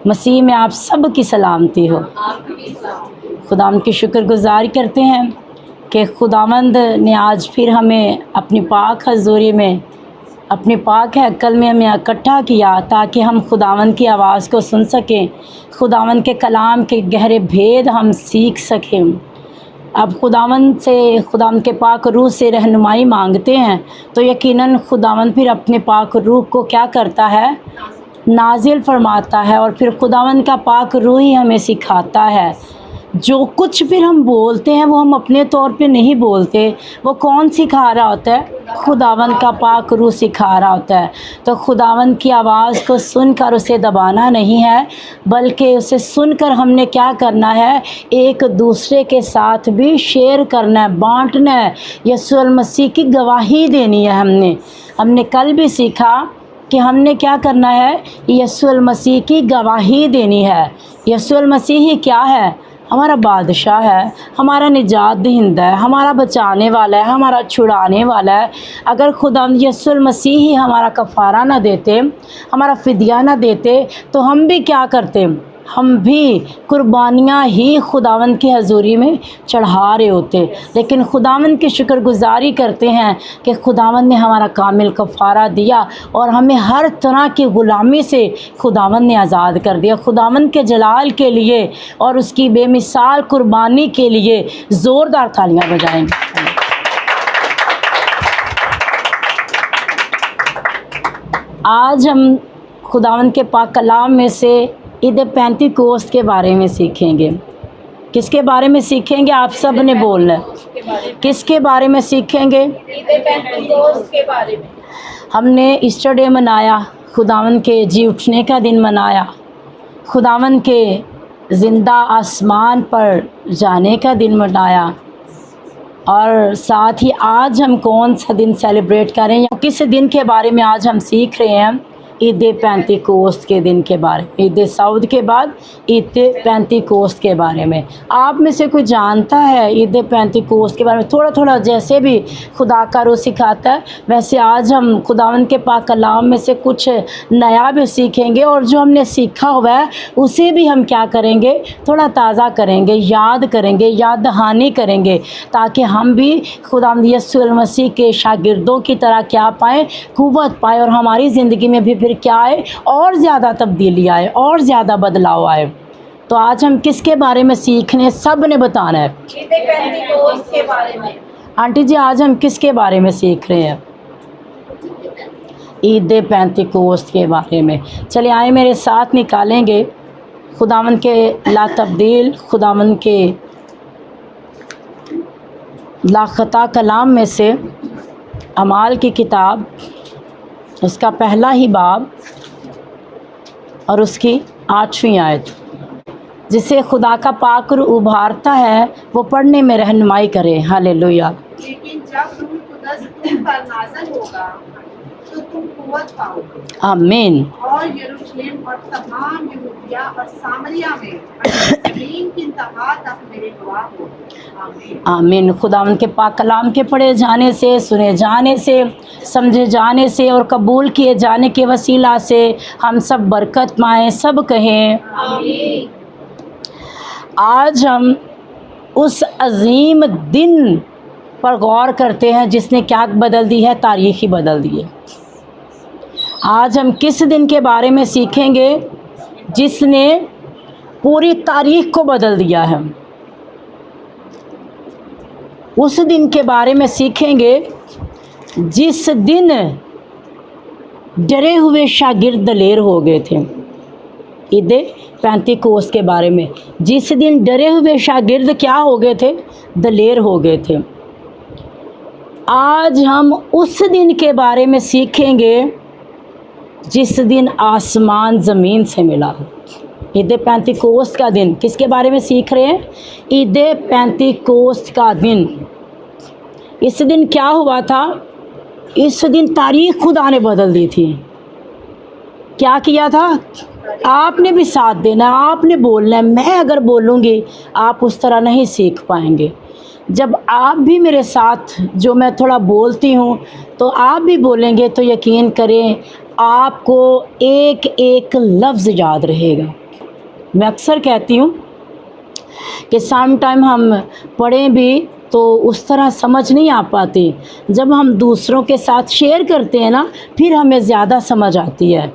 مسیح میں آپ سب کی سلامتی ہو۔ خداوند کی شکر گزاری کرتے ہیں کہ خداوند نے آج پھر ہمیں اپنی پاک حضوری میں، اپنی پاک ہیکل میں ہمیں اکٹھا کیا تاکہ ہم خداوند کی آواز کو سن سکیں، خداوند کے کلام کے گہرے بھید ہم سیکھ سکیں۔ اب خداوند کے پاک روح سے رہنمائی مانگتے ہیں تو یقیناً خداوند پھر اپنے پاک روح کو کیا کرتا ہے؟ نازل فرماتا ہے، اور پھر خداوند کا پاک روح ہی ہمیں سکھاتا ہے۔ جو کچھ پھر ہم بولتے ہیں وہ ہم اپنے طور پہ نہیں بولتے، وہ کون سکھا رہا ہوتا ہے؟ خداوند کا پاک روح سکھا رہا ہوتا ہے۔ تو خداوند کی آواز کو سن کر اسے دبانا نہیں ہے، بلکہ اسے سن کر ہم نے کیا کرنا ہے؟ ایک دوسرے کے ساتھ بھی شیئر کرنا ہے، بانٹنا ہے، یسوع المسیح کی گواہی دینی ہے۔ ہم نے کل بھی سیکھا کہ ہم نے کیا کرنا ہے؟ یسوع المسیح کی گواہی دینی ہے۔ یسوع المسیح ہی کیا ہے؟ ہمارا بادشاہ ہے، ہمارا نجات دہندہ ہے، ہمارا بچانے والا ہے، ہمارا چھڑانے والا ہے۔ اگر خدا یسوع المسیح ہی ہمارا کفارہ نہ دیتے، ہمارا فدیہ نہ دیتے، تو ہم بھی کیا کرتے؟ ہم بھی قربانیاں ہی خداوند کی حضوری میں چڑھا رہے ہوتے۔ لیکن خداوند کی شکر گزاری کرتے ہیں کہ خداوند نے ہمارا کامل کفارہ دیا اور ہمیں ہر طرح کی غلامی سے خداوند نے آزاد کر دیا۔ خداوند کے جلال کے لیے اور اس کی بے مثال قربانی کے لیے زوردار تالیاں بجائیں گے۔ آج ہم خداوند کے پاک کلام میں سے عید پینتیکوست کے بارے میں سیکھیں گے۔ کس کے بارے میں سیکھیں گے؟ آپ سب نے بولنا ہے۔ کس کے بارے میں سیکھیں گے؟ عید پینتیکوست کے بارے میں۔ ہم نے ایسٹر ڈے منایا، خداوند کے جی اٹھنے کا دن منایا، خداوند کے زندہ آسمان پر جانے کا دن منایا، اور ساتھ ہی آج ہم کون سا دن سیلیبریٹ کریں یا کس دن کے بارے میں آج ہم سیکھ رہے ہیں؟ عید پینتیکوست کے دن کے بارے میں۔ عید سعود کے بعد عید پینتیکوست کے بارے میں آپ میں سے کوئی جانتا ہے عید پینتیکوست کے بارے میں؟ تھوڑا تھوڑا جیسے بھی خدا کا روح سکھاتا ہے ویسے آج ہم خداوند کے پاک کلام میں سے کچھ نیا بھی سیکھیں گے، اور جو ہم نے سیکھا ہوا ہے اسے بھی ہم کیا کریں گے؟ تھوڑا تازہ کریں گے، یاد کریں گے، یاد دہانی کریں گے، تاکہ ہم بھی خداوند یسوع المسیح کے شاگردوں کی طرح کیا پائیں؟ قوت پائیں، اور ہماری زندگی میں بھی پھر کیا آئے؟ اور زیادہ تبدیلی آئے، اور زیادہ بدلاؤ آئے۔ تو آج ہم کس کے بارے میں سیکھنے؟ سب نے بتانا ہے۔ عید پینتیکوست کے بارے میں۔ آنٹی جی آج ہم کس کے بارے میں سیکھ رہے ہیں؟ عید پینتیکوست کے بارے میں۔ چلے آئیں میرے ساتھ نکالیں گے خداوند کے لا تبدیل، خداوند کے لاخطا کلام میں سے اعمال کی کتاب، اس کا پہلا ہی باب اور اس کی 8ویں آیت۔ جسے خدا کا پاک روح ابھارتا ہے وہ پڑھنے میں رہنمائی کرے۔ ہاللیلویہ۔ لیکن جب روح القدس تم پر نازل ہوگا تو تم قوت پاؤ گے، آمین۔ اور یروشلم اور تمام یہودیہ اور سامریہ میں اور زمین کی انتہا تک میرے گواہ ہو۔ آمین۔ آمین۔ خداوند کے پاک کلام کے پڑھے جانے سے، سنے جانے سے، سمجھے جانے سے اور قبول کیے جانے کے وسیلہ سے ہم سب برکت پائیں۔ سب کہیں آمین۔ آج ہم اس عظیم دن پر غور کرتے ہیں جس نے کیا بدل دی ہے؟ تاریخ ہی بدل دی ہے۔ آج ہم کس دن کے بارے میں سیکھیں گے جس نے پوری تاریخ کو بدل دیا ہے؟ اس دن کے بارے میں سیکھیں گے جس دن ڈرے ہوئے شاگرد دلیر ہو گئے تھے۔ عید پینتیکوست کے بارے میں جس دن ڈرے ہوئے شاگرد کیا ہو گئے تھے؟ دلیر ہو گئے تھے۔ آج ہم اس دن کے بارے میں سیکھیں گے جس دن آسمان زمین سے ملا۔ عید پینتیکوست کا دن کس کے بارے میں سیکھ رہے ہیں؟ عید پینتیکوست کا دن۔ اس دن کیا ہوا تھا؟ اس دن تاریخ خدا نے بدل دی تھی۔ کیا کیا تھا؟ آپ نے بھی ساتھ دینا ہے، آپ نے بولنا ہے۔ میں اگر بولوں گی آپ اس طرح نہیں سیکھ پائیں گے۔ جب آپ بھی میرے ساتھ جو میں تھوڑا بولتی ہوں تو آپ بھی بولیں گے تو یقین کریں آپ کو ایک ایک لفظ یاد رہے گا۔ मैं अक्सर कहती हूँ कि सम टाइम हम पढ़ें भी तो उस तरह समझ नहीं आ पाती, जब हम दूसरों के साथ शेयर करते हैं ना फिर हमें ज़्यादा समझ आती है।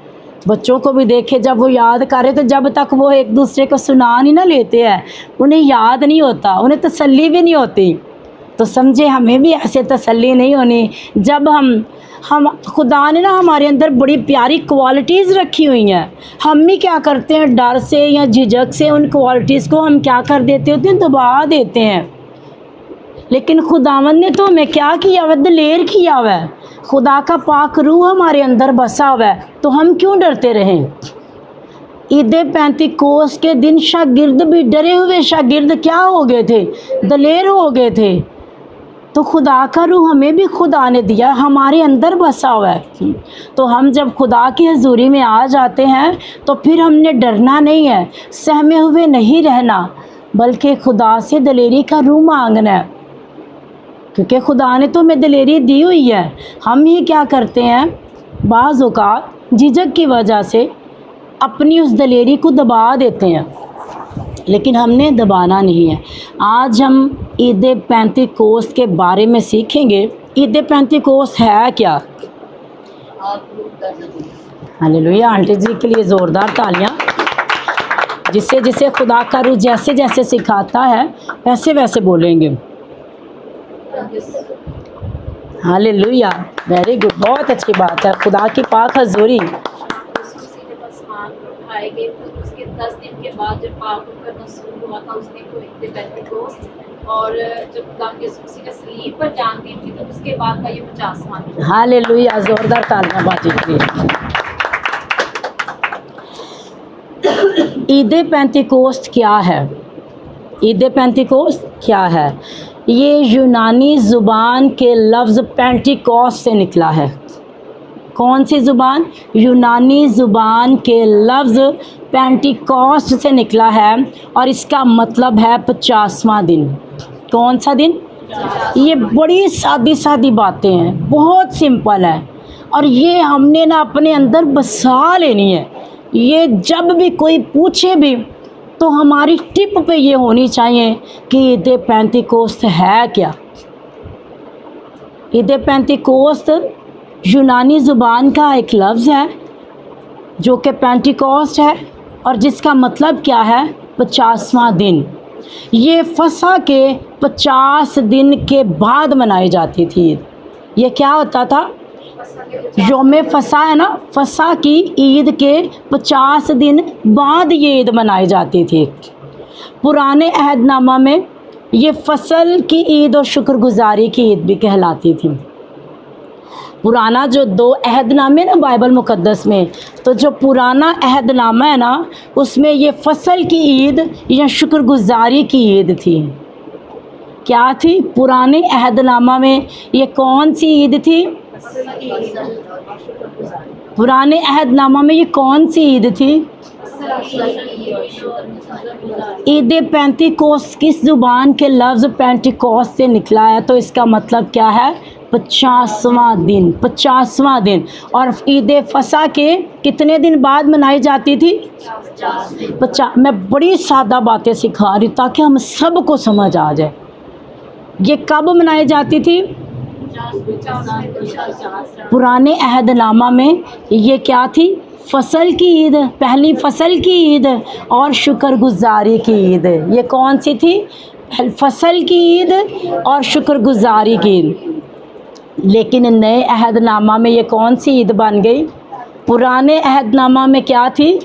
बच्चों को भी देखे, जब वो याद करें तो जब तक वो एक दूसरे को सुना नहीं ना लेते हैं उन्हें याद नहीं होता, उन्हें तसल्ली भी नहीं होती। तो समझे हमें भी ऐसे तसल्ली नहीं होनी जब हम खुदा ने ना हमारे अंदर बड़ी प्यारी क्वालिटीज़ रखी हुई हैं, हम ही क्या करते हैं डर से या झिझक से उन क्वालिटीज़ को हम क्या कर देते होते हैं, दबा देते हैं। लेकिन खुदावंद ने तो हमें क्या किया हुआ, दिलेर किया हुआ है। खुदा का पाक रूह हमारे अंदर बसा हुआ है, तो हम क्यों डरते रहें। ईद पेंतिकोस्त के दिन शागिर्द भी डरे हुए शागिर्द क्या हो गए थे, दिलेर हो गए थे। तो खुदा का रूह हमें भी खुदा ने दिया, हमारे अंदर बसा हुआ है। तो हम जब खुदा की हजूरी में आ जाते हैं तो फिर हमने डरना नहीं है, सहमे हुए नहीं रहना, बल्कि खुदा से दिलेरी का रूह मांगना है, क्योंकि खुदा ने तो हमें दिलेरी दी हुई है। हम ही क्या करते हैं, बाज़ औक़ात झिझक की वजह से अपनी उस दिलेरी को दबा देते हैं, लेकिन हमने दबाना नहीं है। आज हम ईद पेंतिकोस्त के बारे में सीखेंगे। ईद पेंतिकोस्त है क्या? हालेलुया, आंटी जी के लिए ज़ोरदार तालियां। जिसे जिसे खुदा का रूह जैसे जैसे सिखाता है वैसे वैसे बोलेंगे। हालेलुया, वेरी गुड, बहुत अच्छी बात है। खुदा की पाक हजूरी। उठाए गए थे, उसके 10 दिन के बाद जब पाक करना शुरू हुआ था उस दिन को ईद पेंतिकोस्त, और जब खुदा यीशु मसीह ने सलीब पर जान दी थी तो उसके बाद का ये 50वां दिन। हालेलुया, जोरदार तालियां बाजी के लिए। ईद पेंतिकोस्त क्या है? ईद पेंतिकोस्त क्या है? ये यूनानी ज़ुबान के लफ्ज़ पेंटिकोस्ट से निकला है। कौन सी ज़ुबान? यूनानी ज़ुबान के लफ्ज़ पेंटिकोस्ट से निकला है और इसका मतलब है 50वां दिन। कौन सा दिन? ये बड़ी सादी सादी बातें हैं, बहुत सिंपल है, और ये हमने ना अपने अंदर बसा लेनी है। ये जब भी कोई पूछे भी तो हमारी टिप पे ये होनी चाहिए कि ईद पेंतिकोस्त है क्या। ईद पेंतिकोस्त यूनानी ज़ुबान का एक लफ्ज़ है जो कि पेंटिकोस्ट है और जिसका मतलब क्या है? 50वां दिन। ये फसा के 50 दिन के बाद मनाई जाती थी। ये क्या होता था? योम फसा है ना, फसा की ईद के 50 दिन बाद ये ईद मनाई जाती थी। पुराने अहदनामा में ये फसल की ईद और शुक्रगुजारी की ईद भी कहलाती थी। पुराना जो 2 अहदनामे ना बाइबल मुकद्दस में, तो जो पुराना अहदनामा है ना उसमें ये फसल की ईद या शुक्रगुजारी की ईद थी। क्या थी? पुराने अहदनामा में ये कौन सी ईद थी? पुराने अहदनामा में ये कौन सी ईद थी? ईद पेंतिकोस्त किस ज़ुबान के लफ्ज़ पेंटिकोस्ट से निकला है? तो इसका मतलब क्या है? 50वां दिन। 50वां दिन। और ईद फसा के कितने दिन बाद मनाई जाती थी? 50। मैं बड़ी सादा बातें सिखा रही ताकि हम सबको समझ आ जाए। ये कब मनाई जाती थी? पुराने अहदनामा में ये क्या थी? फसल की ईद, पहली फसल की ईद और शुक्रगुजारी की ईद। ये कौन सी थी? फसल की ईद और शुक्रगुजारी की ईद। लेकिन नए अहदनामा में ये कौन सी ईद बन गई? पुराने अहदनामा में क्या थी?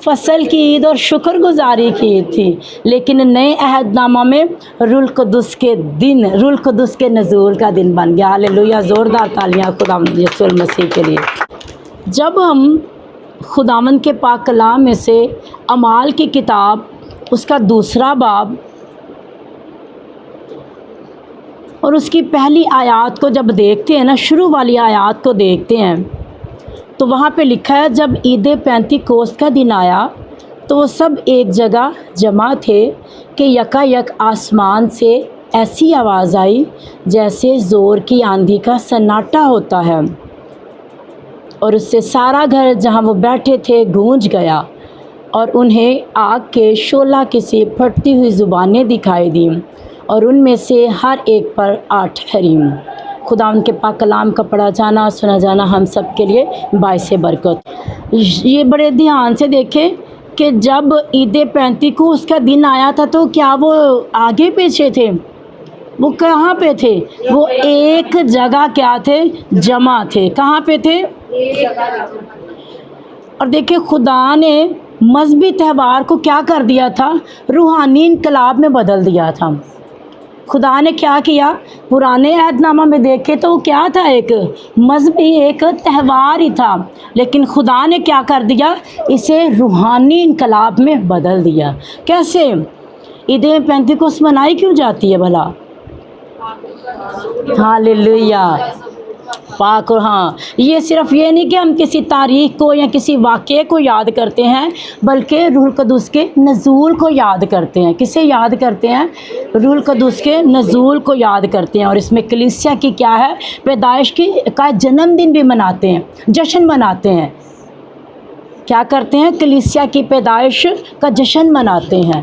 फसल की ईद और शुक्रगुजारी की ईद थी, लेकिन नए अहदनामा में रुल कुदस के दिन, रुल कुदस के नज़ूल का दिन बन गया। हालेलुया, ज़ोरदार तालियां खुदावंद यीशु मसीह के लिए। जब हम खुदावंद के पाक कलाम में से अमाल की किताब उसका 2 बाब और उसकी पहली आयत को जब देखते हैं ना, शुरू वाली आयत को देखते हैं, तो वहाँ पे लिखा है जब ईद पेंतिकोस्त का दिन आया तो वो सब एक जगह जमा थे कि यकायक आसमान से ऐसी आवाज़ आई जैसे ज़ोर की आंधी का सन्नाटा होता है, और उससे सारा घर जहाँ वो बैठे थे गूंज गया। اور انہیں آگ کے شعلہ کے سے پھٹتی ہوئی زبانیں دکھائی دیں اور ان میں سے ہر ایک پر آ ٹھہری۔ خدا ان کے پاک کلام کا پڑھا جانا اور سنا جانا ہم سب کے لیے باعث برکت۔ یہ بڑے دھیان سے دیکھیں کہ جب عید پینتیکوس کا دن آیا تھا تو کیا وہ آگے پیچھے تھے؟ وہ کہاں پہ تھے؟ وہ ایک جگہ کیا تھے؟ جمع تھے۔ کہاں پہ تھے؟ اور دیکھیں خدا نے مذہبی تہوار کو کیا کر دیا تھا؟ روحانی انقلاب میں بدل دیا تھا۔ خدا نے کیا کیا؟ پرانے عہد نامہ میں دیکھے تو کیا تھا؟ ایک مذہبی ایک تہوار ہی تھا، لیکن خدا نے کیا کر دیا؟ اسے روحانی انقلاب میں بدل دیا۔ کیسے؟ عید پینتیکوس منائی کیوں جاتی ہے بھلا؟ ہاللویا، پاک۔ اور ہاں، یہ صرف یہ نہیں کہ ہم کسی تاریخ کو یا کسی واقعے کو یاد کرتے ہیں، بلکہ روح القدس کے نزول کو یاد کرتے ہیں۔ کسے یاد کرتے ہیں؟ روح القدس کے نزول کو یاد کرتے ہیں۔ اور اس میں کلیسیا کی کیا ہے؟ پیدائش کی کا جنم دن بھی مناتے ہیں، جشن مناتے ہیں۔ کیا کرتے ہیں؟ کلیسیا کی پیدائش کا جشن مناتے ہیں۔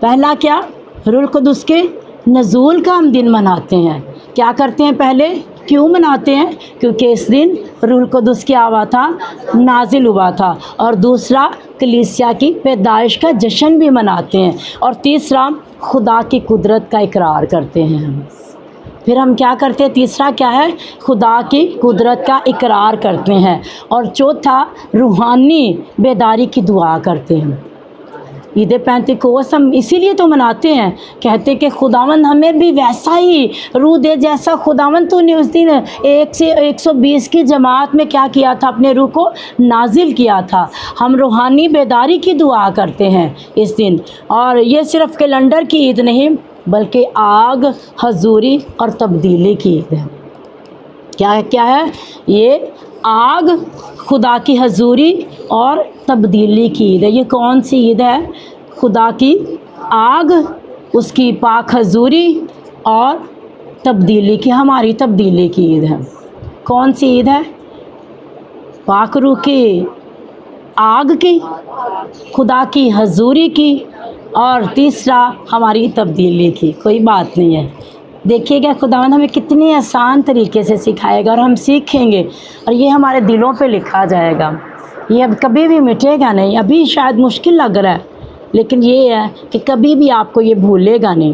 پہلا کیا؟ روح القدس کے نزول کا ہم دن مناتے ہیں۔ کیا کرتے ہیں پہلے؟ کیوں مناتے ہیں؟ کیونکہ اس دن روح القدس کیا ہوا تھا؟ نازل ہوا تھا۔ اور دوسرا، کلیسیا کی پیدائش کا جشن بھی مناتے ہیں۔ اور تیسرا، خدا کی قدرت کا اقرار کرتے ہیں ہم۔ پھر ہم کیا کرتے ہیں؟ تیسرا کیا ہے؟ خدا کی قدرت کا اقرار کرتے ہیں۔ اور چوتھا، روحانی بیداری کی دعا کرتے ہیں۔ عید پینتیکوس ہم اسی لیے تو مناتے ہیں، کہتے کہ خداوند ہمیں بھی ویسا ہی روح دے جیسا خداوند تو نے اس دن 120 کی جماعت میں کیا کیا تھا؟ اپنے روح کو نازل کیا تھا۔ ہم روحانی بیداری کی دعا کرتے ہیں اس دن۔ اور یہ صرف کیلنڈر کی عید نہیں، بلکہ آگ، حضوری اور تبدیلی کی عید ہے۔ کیا ہے یہ؟ آگ، خدا کی حضوری اور تبدیلی کی عید ہے۔ یہ کون سی عید ہے؟ خدا کی آگ، اس کی پاک حضوری اور تبدیلی کی، ہماری تبدیلی کی عید ہے۔ کون سی عید ہے؟ پاک روح کی آگ کی، خدا کی حضوری کی، اور تیسرا ہماری تبدیلی کی۔ کوئی بات نہیں ہے۔ دیکھیے گا خداوند ہمیں کتنے آسان طریقے سے سکھائے گا، اور ہم سیکھیں گے اور یہ ہمارے دلوں پہ لکھا جائے گا۔ یہ اب کبھی بھی مٹے گا نہیں۔ ابھی شاید مشکل لگ رہا ہے، لیکن یہ ہے کہ کبھی بھی آپ کو یہ بھولے گا نہیں۔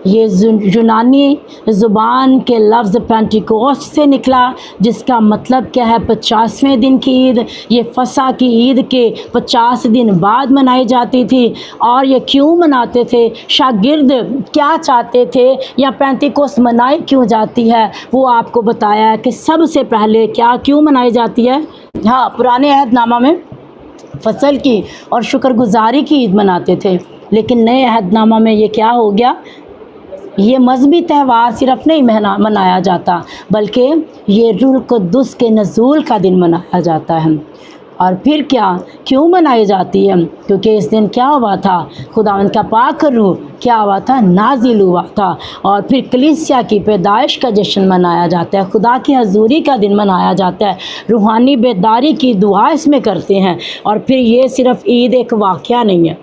یہ یونانی زبان کے لفظ پینٹیکوسٹ سے نکلا، جس کا مطلب کیا ہے؟ 50ویں دن کی عید۔ یہ فسح کی عید کے 50 دن بعد منائی جاتی تھی۔ اور یہ کیوں مناتے تھے؟ شاگرد کیا چاہتے تھے؟ یا پینتیکوسٹ منائی کیوں جاتی ہے؟ وہ آپ کو بتایا ہے کہ سب سے پہلے کیوں منائی جاتی ہے؟ ہاں، پرانے عہد نامہ میں فصل کی اور شکر گزاری کی عید مناتے تھے، لیکن نئے عہد نامہ میں یہ کیا ہو گیا؟ یہ مذہبی تہوار صرف نہیں منایا جاتا، بلکہ یہ روح القدس کے نزول کا دن منایا جاتا ہے۔ اور پھر کیوں منائی جاتی ہے؟ کیونکہ اس دن کیا ہوا تھا؟ خداوند کا پاک روح کیا ہوا تھا؟ نازل ہوا تھا۔ اور پھر کلیسیا کی پیدائش کا جشن منایا جاتا ہے، خدا کی حضوری کا دن منایا جاتا ہے، روحانی بیداری کی دعا اس میں کرتے ہیں۔ اور پھر یہ صرف عید ایک واقعہ نہیں ہے،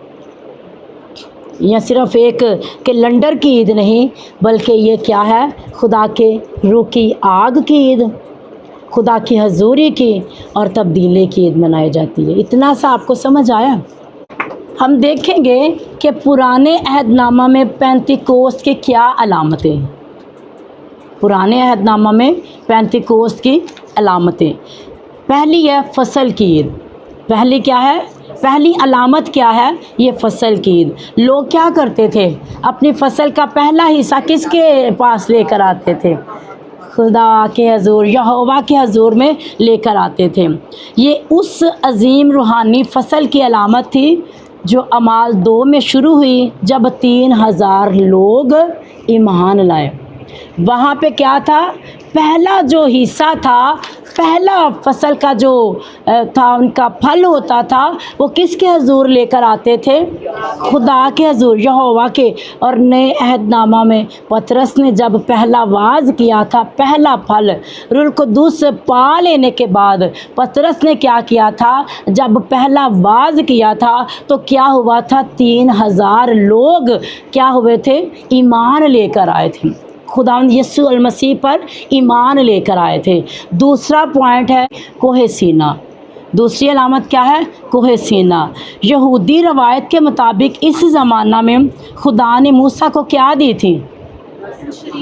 یا صرف ایک کیلنڈر کی عید نہیں، بلکہ یہ کیا ہے؟ خدا کے روح کی آگ کی عید، خدا کی حضوری کی اور تبدیلی کی عید منائی جاتی ہے۔ اتنا سا آپ کو سمجھ آیا؟ ہم دیکھیں گے کہ پرانے عہد نامہ میں پینتیکوسٹ کی کیا علامتیں ہیں۔ پرانے عہد نامہ میں پینتیکوسٹ کی علامتیں، پہلی ہے فصل کی عید۔ پہلی کیا ہے؟ پہلی علامت کیا ہے؟ یہ فصل کی عید۔ لوگ کیا کرتے تھے؟ اپنی فصل کا پہلا حصہ کس کے پاس لے کر آتے تھے؟ خدا کے حضور، یہوہ کے حضور میں لے کر آتے تھے۔ یہ اس عظیم روحانی فصل کی علامت تھی جو اعمال 2 میں شروع ہوئی، جب 3000 لوگ ایمان لائے۔ وہاں پہ کیا تھا؟ پہلا جو حصہ تھا، پہلا فصل کا جو تھا، ان کا پھل ہوتا تھا، وہ کس کے حضور لے کر آتے تھے؟ खुदा के हजूर यहोवा के। और नए अहदनामा में पतरस ने जब पहला वाज किया था, पहला फल रूह कुद्दूस से पा लेने के बाद पतरस ने क्या किया था, जब पहला वाज किया था तो क्या हुआ था, 3000 लोग क्या हुए थे, ईमान लेकर आए थे, खुदावंद यीशु अल मसीह पर ईमान लेकर आए थे। दूसरा पॉइंट है कोहे सीना। दूसरी अलामत क्या है, कोहे सीना। यहूदी रवायत के मुताबिक इस ज़माना में खुदा ने मूसा को क्या दी थी,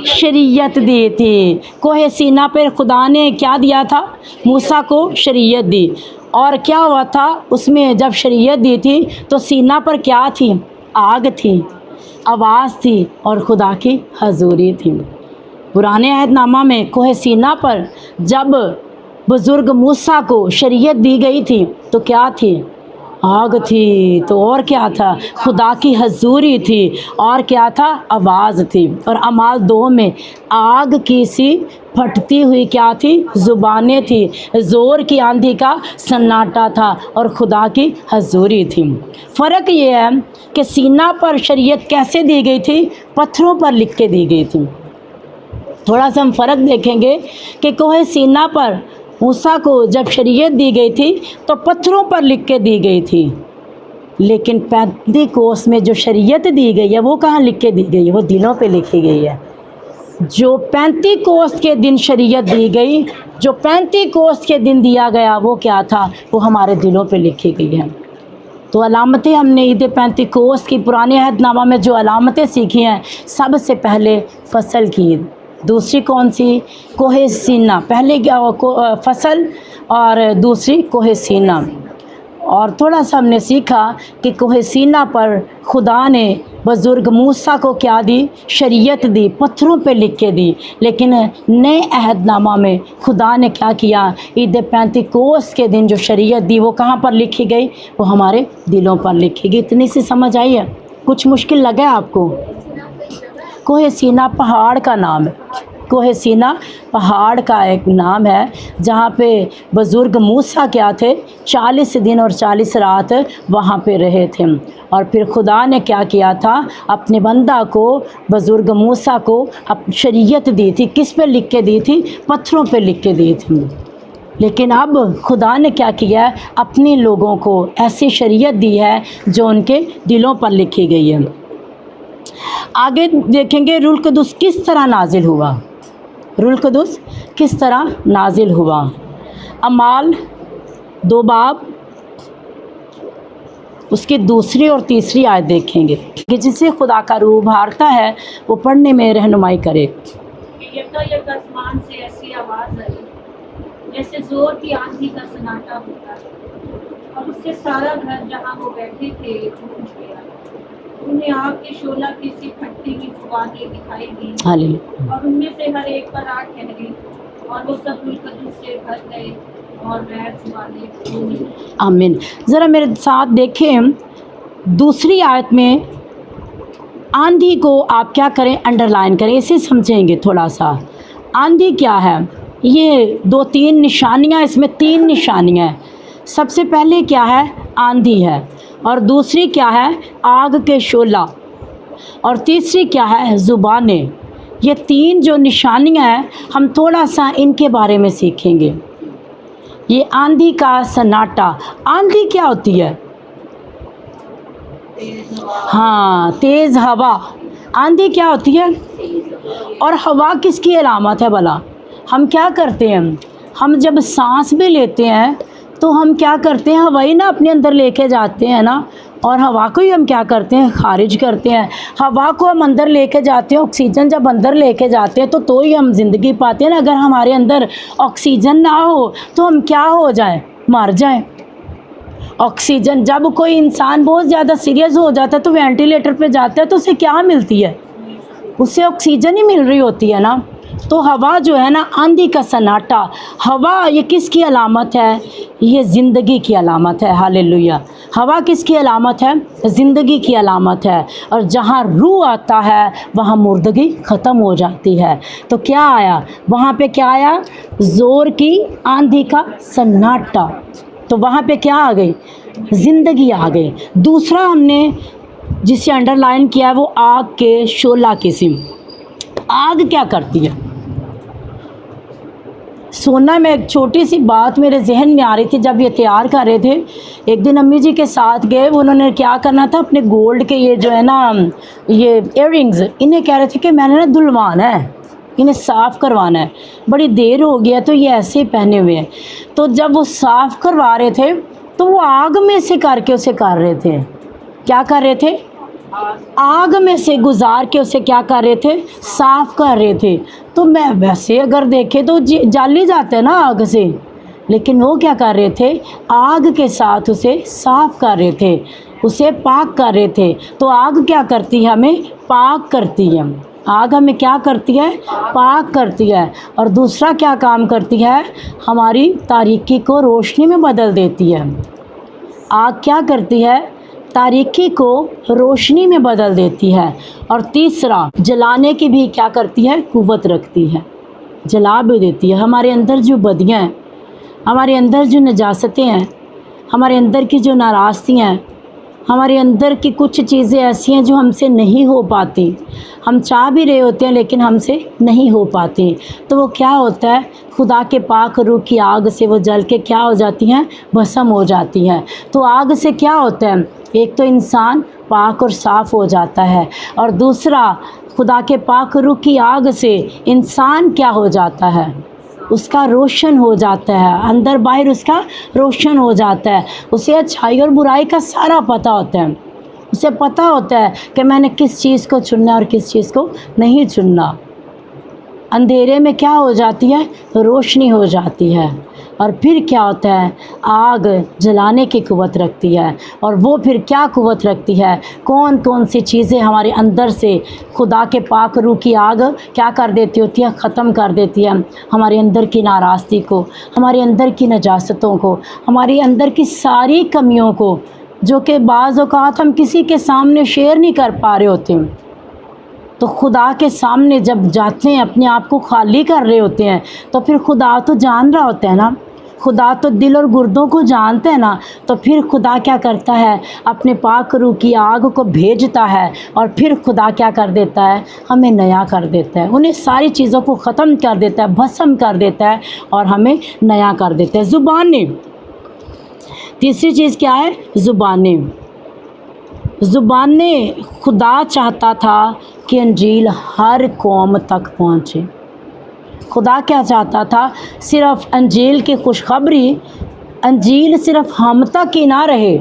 शरीयत दी थी। कोहे सीना पर खुदा ने क्या दिया था, मूसा को शरीयत दी। और क्या हुआ था उसमें, जब शरीयत दी थी तो सीना पर क्या थी, आग थी, आवाज़ थी और खुदा की हजूरी थी। पुराने अहदनामा में कोहे सीना पर जब बुज़ुर्ग मूसा को शरीयत दी गई थी तो क्या थी, आग थी, तो और क्या था, खुदा की हजूरी थी, और क्या था, आवाज़ थी। और अमाल 2 में आग की सी फटती हुई क्या थी, ज़ुबानें थी, ज़ोर की आंधी का सन्नाटा था और खुदा की हजूरी थी। फ़र्क ये है कि सीना पर शरीयत कैसे दी गई थी, पत्थरों पर लिख के दी गई थी। थोड़ा सा हम फ़र्क देखेंगे कि कोहे सीना पर मूसा को जब शरीयत दी गई थी तो पत्थरों पर लिख के दी गई थी, लेकिन पेंतीकोस्त में जो शरीयत दी गई है वो कहाँ लिख के दी गई है, वो दिलों पे लिखी गई है। जो पेंतीकोस्त के दिन शरीयत दी गई, जो पेंतीकोस्त के दिन दिया गया वो क्या था, वो हमारे दिलों पे लिखी गई है। तो अलामतें हमने ईद पेंतीकोस्त की पुराने अहदनामा में जो अलामतें सीखी हैं, सबसे पहले फसल की ईद, दूसरी कौन सी, कोहे सीना, पहले फसल और दूसरी कोहे सीना। और थोड़ा सा हमने सीखा कि कोहे सीना पर खुदा ने बुज़ुर्ग मूसा को क्या दी, शरीयत दी, पत्थरों पे लिख के दी। लेकिन नए अहदनामा में खुदा ने क्या किया, ईद पेंतीकोस्त के दिन जो शरीयत दी वो कहाँ पर लिखी गई, वो हमारे दिलों पर लिखी गई। इतनी सी समझ आई है, कुछ मुश्किल लगा आपको? कोहे सीना पहाड़ का नाम है, कोहे सीना पहाड़ का एक नाम है जहाँ पे बुज़ुर्ग मूसा क्या थे, 40 दिन और 40 रात वहाँ पे रहे थे। और फिर खुदा ने क्या किया था, अपने बंदा को, बुज़ुर्ग मूसा को शरीयत दी थी, किस पे लिख के दी थी, पत्थरों पे लिख के दी थी। लेकिन अब खुदा ने क्या किया है, अपने लोगों को ऐसी शरीयत दी है जो उनके दिलों पर लिखी गई है। आगे देखेंगे रूह कुद्दूस किस तरह नाजिल हुआ, रूह कुद्दूस किस तरह नाजिल हुआ। अमाल 2 बाब उसकी दूसरी और तीसरी आयत देखेंगे कि जिसे खुदा का रूह भारता है वो पढ़ने में रहनुमाई करे। यका आसमान से ऐसी आवाज़ आई जैसे जोर की आंधी का सन्नाटा होता है, और उससे सारा घर जहाँ वो बैठे थे गूंज गया। उन्हें आग के शोला की सी फटती की जुबानें दिखाई दी, और उनमें से हर एक पर आग ठहरी, और वो सब रूह कुद्दूस से भर गए और वह जुबानें बोली। आमीन। ज़रा मेरे साथ देखें, दूसरी आयत में आंधी को आप क्या करें, अंडरलाइन करें, इसे समझेंगे थोड़ा सा। आंधी क्या है, ये 2-3 निशानियाँ, इसमें 3 निशानियाँ हैं। सबसे पहले क्या है, आंधी है, और दूसरी क्या है, आग के शोला, और तीसरी क्या है, ज़ुबानें। ये 3 जो निशानियाँ हैं, हम थोड़ा सा इनके बारे में सीखेंगे। ये आंधी का सन्नाटा, आंधी क्या होती है, हाँ, तेज़ हवा। आंधी क्या होती है, और हवा किसकी अलामत है भला? हम क्या करते हैं, हम जब सांस भी लेते हैं तो हम क्या करते हैं, हवा ही ना अपने अंदर लेके जाते हैं ना, और हवा को ही हम क्या करते हैं, खारिज करते हैं। हवा को हम अंदर लेके जाते हैं, ऑक्सीजन जब अंदर लेके जाते हैं तो ही हम ज़िंदगी पाते हैं ना। अगर हमारे अंदर ऑक्सीजन ना हो तो हम क्या हो जाएं, मर जाएं। ऑक्सीजन, जब कोई इंसान बहुत ज़्यादा सीरियस हो जाता है तो वेंटिलेटर पे जाता है तो उसे क्या मिलती है, उसे ऑक्सीजन ही मिल रही होती है ना। तो हवा जो है ना, आंधी का सन्नाटा, हवा ये किसकी अलामत है, ये ज़िंदगी की अलामत है। हालेलुया। हवा किसकी अलामत है, ज़िंदगी की अलामत है। और जहाँ रूह आता है वहाँ मुर्दगी ख़त्म हो जाती है। तो क्या आया वहाँ पे, क्या आया, ज़ोर की आंधी का सन्नाटा, तो वहाँ पे क्या आ गई, ज़िंदगी आ गई। दूसरा हमने जिसे अंडरलाइन किया है वो आग के शोला किस्म। आग क्या करती है? सोना में एक छोटी सी बात मेरे जहन में आ रही थी जब ये तैयार कर रहे थे। एक दिन अम्मी जी के साथ गए, उन्होंने क्या करना था, अपने गोल्ड के ये जो है ना ये इयररिंग्स, इन्हें कह रहे थे कि मैंने ना धुलवाना है, इन्हें साफ़ करवाना है, बड़ी देर हो गया तो ये ऐसे ही पहने हुए हैं। तो जब वो साफ़ करवा रहे थे तो वो आग में से करके उसे कर रहे थे। क्या कर रहे थे? आग में से गुजार के उसे क्या कर रहे थे? साफ़ कर रहे थे। तो मैं वैसे अगर देखे तो जल ही जाते हैं ना आग से, लेकिन वो क्या कर रहे थे? आग के साथ उसे साफ़ कर रहे थे, उसे पाक कर रहे थे। तो आग क्या करती है? हमें पाक करती है। आग हमें क्या करती है? पाक करती है। और दूसरा क्या काम करती है? हमारी तारीकी को रोशनी में बदल देती है। आग क्या करती है? तारीकी को रोशनी में बदल देती है। और तीसरा, जलाने की भी क्या करती है? कुव्वत रखती है, जला भी देती है। हमारे अंदर जो बदियाँ हैं, हमारे अंदर जो नजासतें हैं, हमारे अंदर की जो नाराज़गियाँ हैं, हमारे अंदर की कुछ चीज़ें ऐसी हैं जो हमसे नहीं हो पाती, हम चाह भी रहे होते हैं लेकिन हमसे नहीं हो पाती। तो वो क्या होता है? खुदा के पाक रूह की आग से वो जल के क्या हो जाती हैं? भस्म हो जाती हैं। तो आग से क्या होता है? एक तो इंसान पाक और साफ़ हो जाता है, और दूसरा खुदा के पाक रूह की आग से इंसान क्या हो जाता है? उसका रोशन हो जाता है, अंदर बाहर उसका रोशन हो जाता है। उसे अच्छाई और बुराई का सारा पता होता है। उसे पता होता है कि मैंने किस चीज़ को चुनना है और किस चीज़ को नहीं चुनना। अंधेरे में क्या हो जाती है? रोशनी हो जाती है। और फिर क्या होता है? आग जलाने की कुव्वत रखती है। और वो फिर क्या कुव्वत रखती है? कौन कौन सी चीज़ें हमारे अंदर से खुदा के पाक रूह की आग क्या कर देती होती है? ख़त्म कर देती है हमारे अंदर की नाराज़गी को, हमारे अंदर की नजासतों को, हमारे अंदर की सारी कमियों को, जो कि बाज़ औक़ात हम किसी के सामने शेयर नहीं कर पा रहे होते। तो खुदा के सामने जब जाते हैं, अपने आप को खाली कर रहे होते हैं, तो फिर खुदा तो जान रहा होता है ना, खुदा तो दिल और गुर्दों को जानते हैं ना। तो फिर खुदा क्या करता है? अपने पाक रूह की आग को भेजता है, और फिर खुदा क्या कर देता है? हमें नया कर देता है, उन्हें सारी चीज़ों को ख़त्म कर देता है, भस्म कर देता है और हमें नया कर देता है। ज़ुबानें, तीसरी चीज़ क्या है? ज़ुबानें। ज़ुबानें, खुदा चाहता था कि अंजील हर कौम तक पहुँचे। खुदा क्या चाहता था? सिर्फ़ अंजील की खुशखबरी, अंजील सिर्फ़ हम तक ही ना रहे,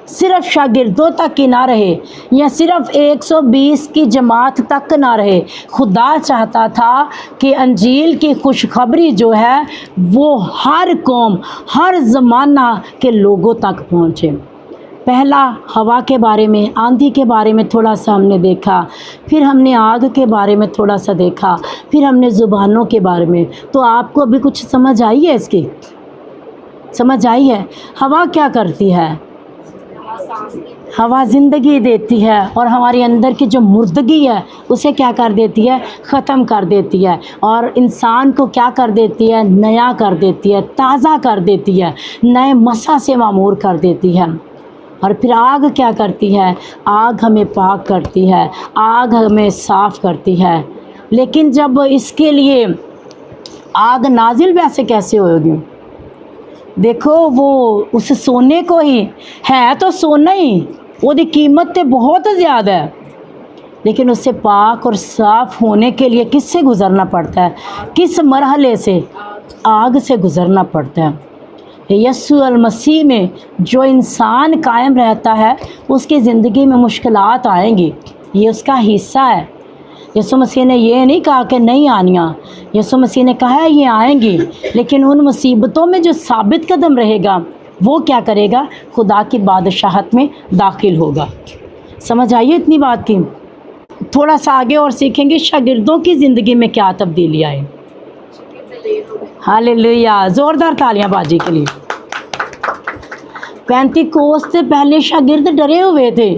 सिर्फ़ शागिर्दों तक ही ना रहे, या सिर्फ़ 120 की जमात तक ना रहे। खुदा चाहता था कि अंजील की खुशखबरी जो है वो हर कौम, हर ज़माना के लोगों तक पहुँचे। पहला हवा के बारे में, आंधी के बारे में थोड़ा सा हमने देखा, फिर हमने आग के बारे में थोड़ा सा देखा, फिर हमने ज़ुबानों के बारे में। तो आपको अभी कुछ समझ आई है? इसकी समझ आई है? हवा क्या करती है? हवा ज़िंदगी देती है, और हमारे अंदर की जो मुर्दगी है उसे क्या कर देती है? ख़त्म कर देती है। और इंसान को क्या कर देती है? नया कर देती है, ताज़ा कर देती है, नए मसा से मामूर कर देती है। और फिर आग क्या करती है? आग हमें पाक करती है, आग हमें साफ़ करती है। लेकिन जब इसके लिए आग नाजिल वैसे कैसे होगी? देखो, वो उस सोने को ही है, तो सोना ही, उसकी कीमत तो बहुत ज़्यादा है, लेकिन उससे पाक और साफ़ होने के लिए किससे गुज़रना पड़ता है? किस मरहले से? आग से गुज़रना पड़ता है। यीशु अल मसीह में जो इंसान कायम रहता है उसकी ज़िंदगी में मुश्किलात आएंगी, ये उसका हिस्सा है। यीशु मसीह ने ये नहीं कहा कि नहीं आनियाँ, यीशु मसीह ने कहा है ये आएंगी, लेकिन उन मुसीबतों में जो साबित कदम रहेगा वो क्या करेगा? खुदा की बादशाहत में दाखिल होगा। समझ आइए इतनी बात की? थोड़ा सा आगे और सीखेंगे शागिर्दों की ज़िंदगी में क्या तब्दीली आए। हालेलुया, ज़ोरदार तालियां बाजी के लिए। पेंतीकोस्त से पहले शागिर्द डरे हुए थे,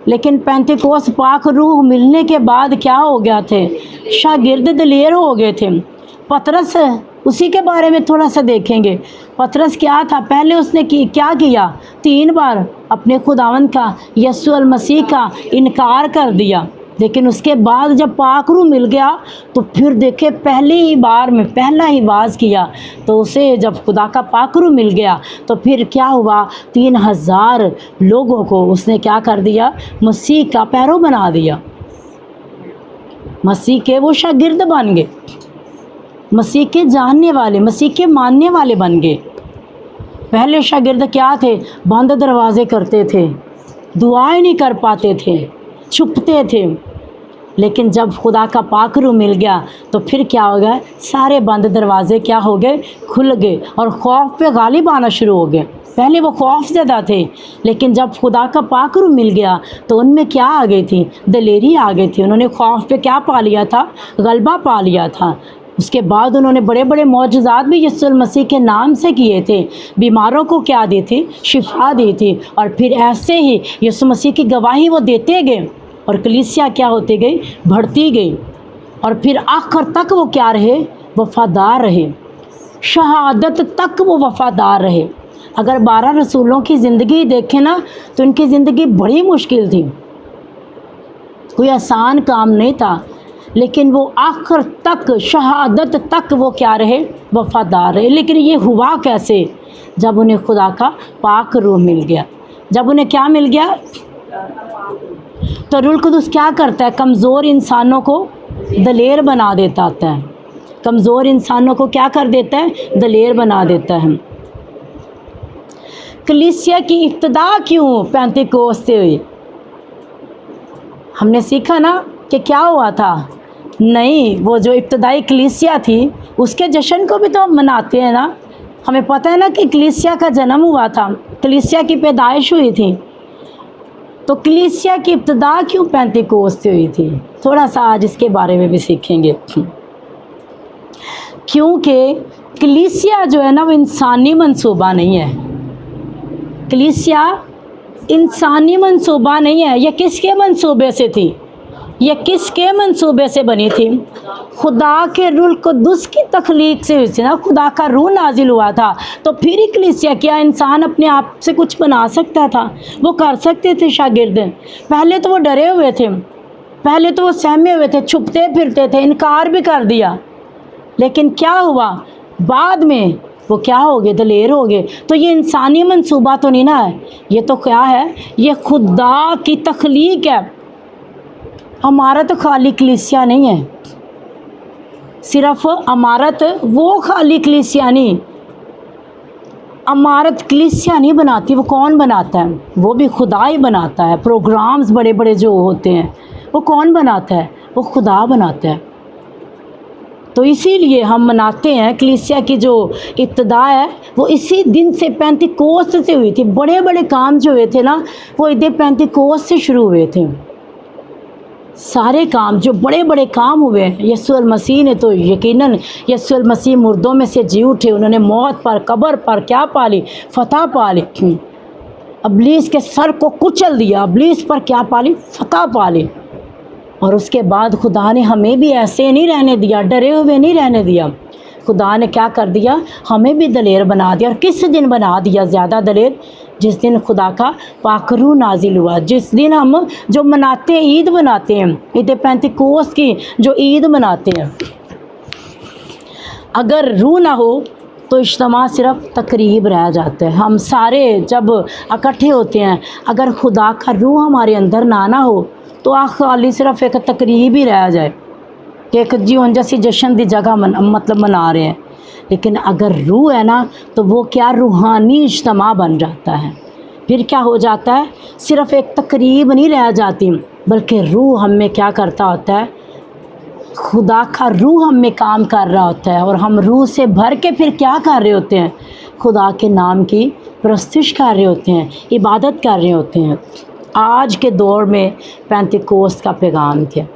लेकिन पेंतीकोस्त पाक रूह मिलने के बाद क्या हो गया थे? शागिर्द दिलेर हो गए थे। पतरस उसी के बारे में थोड़ा सा देखेंगे। पतरस क्या था, पहले उसने क्या किया, 3 बार अपने खुदावंद का, यीशु अल मसीह का इनकार कर दिया। लेकिन उसके बाद जब पाक रूह मिल गया तो फिर देखे पहली ही बार में पहला ही वाज किया, तो उसे जब खुदा का पाक रूह मिल गया तो फिर क्या हुआ, 3000 लोगों को उसने क्या कर दिया, मसीह का पैरो बना दिया। मसीह के वो शागिर्द बन गए, मसीह के जानने वाले, मसीह के मानने वाले बन गए। पहले शागिर्द क्या थे, बंद दरवाजे करते थे, दुआएं नहीं कर पाते थे, छुपते थे। लेकिन जब खुदा का पाक रूह मिल गया तो फिर क्या हो गया, सारे बंद दरवाजे क्या हो गए, खुल गए और खौफ पे गालिब आना शुरू हो गए। पहले वो खौफ ज़्यादा थे, लेकिन जब खुदा का पाक रूह मिल गया तो उनमें क्या आ गई थी, दलेरी आ गई थी। उन्होंने खौफ पे क्या पा लिया था, गलबा पा लिया था। उसके बाद उन्होंने बड़े बड़े मौजज़ात भी यीशु मसीह के नाम से किए थे, बीमारों को क्या दी थी, शिफा दी थी। और फिर ऐसे ही यीशु मसीह की गवाही वो देते गए और कलीसिया क्या होती गई, बढ़ती गई। और फिर आखिर तक वो क्या रहे, वफ़ादार रहे, शहादत तक वो वफ़ादार रहे। अगर 12 रसूलों की ज़िंदगी देखें ना तो उनकी ज़िंदगी बड़ी मुश्किल थी, कोई आसान काम नहीं था, लेकिन वो आखिर तक, शहादत तक वो क्या रहे, वफ़ादार रहे। लेकिन ये हुआ कैसे, जब उन्हें खुदा का पाक रूह मिल गया। जब उन्हें क्या मिल गया, तो रूह कुदूस क्या करता है, कमज़ोर इंसानों को दलेर बना देता है। कमज़ोर इंसानों को क्या कर देता है, दलेर बना देता है। कलीसिया की इब्तिदा क्यों पेंतिकोस्त से हुई, हमने सीखा ना कि क्या हुआ था। नहीं, वो जो इब्तिदाई कलीसिया थी उसके जश्न को भी तो हम मनाते हैं ना। हमें पता है ना कि कलीसिया का जन्म हुआ था, कलीसिया की पैदाइश हुई थी। तो कलीसिया की इब्तिदा क्यों पेंतिकोस्त से हुई थी, थोड़ा सा आज इसके बारे में भी सीखेंगे। क्योंकि कलीसिया जो है ना वो इंसानी मंसूबा नहीं है। कलीसिया इंसानी मंसूबा नहीं है। ये किसके मंसूबे से थी, ये किसके मंसूबे से बनी थी, खुदा के रूह कुदूस की तख्लीक से हुई थी ना। खुदा का रूह नाजिल हुआ था तो फिर ही कलीसिया, क्या इंसान अपने आप से कुछ बना सकता था, वो कर सकते थे शागिर्द। पहले तो वो डरे हुए थे, पहले तो वो सहमे हुए थे, छुपते फिरते थे, इनकार भी कर दिया। लेकिन क्या हुआ, बाद में वो क्या हो गए, दलेर हो गए। तो ये इंसानी मंसूबा तो नहीं ना है, ये तो क्या है, ये खुदा की तख्लीक है। अमारत खाली कलीसिया नहीं है, सिर्फ अमारत वो खाली कलीसिया नहीं, अमारत कलीसिया नहीं बनाती। वो कौन बनाता है, वो भी खुदा ही बनाता है। प्रोग्राम्स बड़े बड़े जो होते हैं वो कौन बनाता है, वो खुदा बनाता है। तो इसीलिए हम मनाते हैं, कलीसिया की जो इब्तिदा है वो इसी दिन से पेंतिकोस्त से हुई थी। बड़े बड़े काम जो हुए थे ना वो इधर पेंतिकोस्त से शुरू हुए थे। सारे काम जो बड़े बड़े काम हुए, यीशु मसीह ने तो यकीनन, यीशु मसीह मुर्दों में से जी उठे, उन्होंने मौत पर, कब्र पर क्या पा ली, फतह पा ली। इब्लीस के सर को कुचल दिया, इब्लीस पर क्या पा ली, फतह पा ली। और उसके बाद खुदा ने हमें भी ऐसे नहीं रहने दिया, डरे हुए नहीं रहने दिया। खुदा ने क्या कर दिया, हमें भी दलेर बना दिया। और किस दिन बना दिया ज़्यादा दलेर, जिस दिन खुदा का पाक रूह नाजिल हुआ, जिस दिन हम जो मनाते हैं, ईद मनाते हैं, ईद पेंतिकोस्त की जो ईद मनाते हैं। अगर रूह ना हो तो इज्तिमा सिर्फ तकरीब रह जाता है। हम सारे जब इकट्ठे होते हैं, अगर खुदा का रूह हमारे अंदर ना हो तो खाली सिर्फ एक तकरीब ही रह जाए कि एक जीवन जैसी जश्न की जगह मतलब मना रहे हैं। लेकिन अगर रूह है ना तो वो क्या रूहानी इज्तिमा बन जाता है। फिर क्या हो जाता है, सिर्फ एक तकरीब नहीं रह जाती, बल्कि रूह हम में क्या करता होता है, खुदा का रूह हम में काम कर रहा होता है। और हम रूह से भर के फिर क्या कर रहे होते हैं, खुदा के नाम की प्रस्तुति कर रहे होते हैं, इबादत कर रहे होते हैं। आज के दौर में पेंतिकोस्त का पैगाम क्या,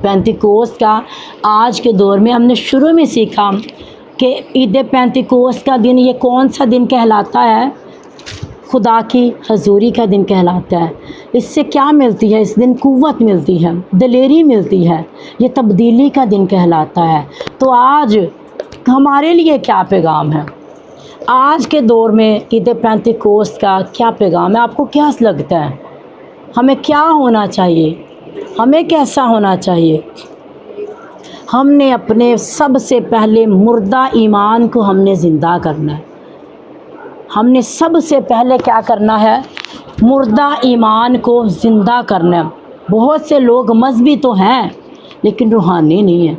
पेंतिकोस्त का आज के दौर में हमने शुरू में सीखा कि ईद पेंतिकोस्त का दिन ये कौन सा दिन कहलाता है, खुदा की हजूरी का दिन कहलाता है। اس سے کیا ملتی ہے؟ اس دن قوت ملتی ہے، دلیری ملتی ہے، یہ تبدیلی کا دن کہلاتا ہے۔ تو آج ہمارے لیے کیا پیغام ہے؟ آج کے دور میں عید پینتیکوست کا کیا پیغام ہے؟ آپ کو کیا لگتا ہے ہمیں کیا ہونا چاہیے؟ ہمیں کیسا ہونا چاہیے؟ ہم نے اپنے سب سے پہلے مردہ ایمان کو ہم نے زندہ کرنا ہے۔ ہم نے سب سے پہلے کیا کرنا ہے؟ مردہ ایمان کو زندہ کرنا ہے۔ بہت سے لوگ مذہبی تو ہیں لیکن روحانی نہیں ہیں۔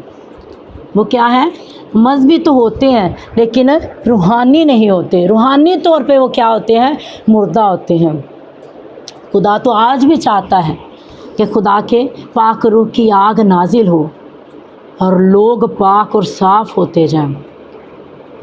وہ کیا ہیں؟ مذہبی تو ہوتے ہیں لیکن روحانی نہیں ہوتے۔ روحانی طور پہ وہ کیا ہوتے ہیں؟ مردہ ہوتے ہیں۔ خدا تو آج بھی چاہتا ہے کہ خدا کے پاک روح کی آگ نازل ہو اور لوگ پاک اور صاف ہوتے جائیں،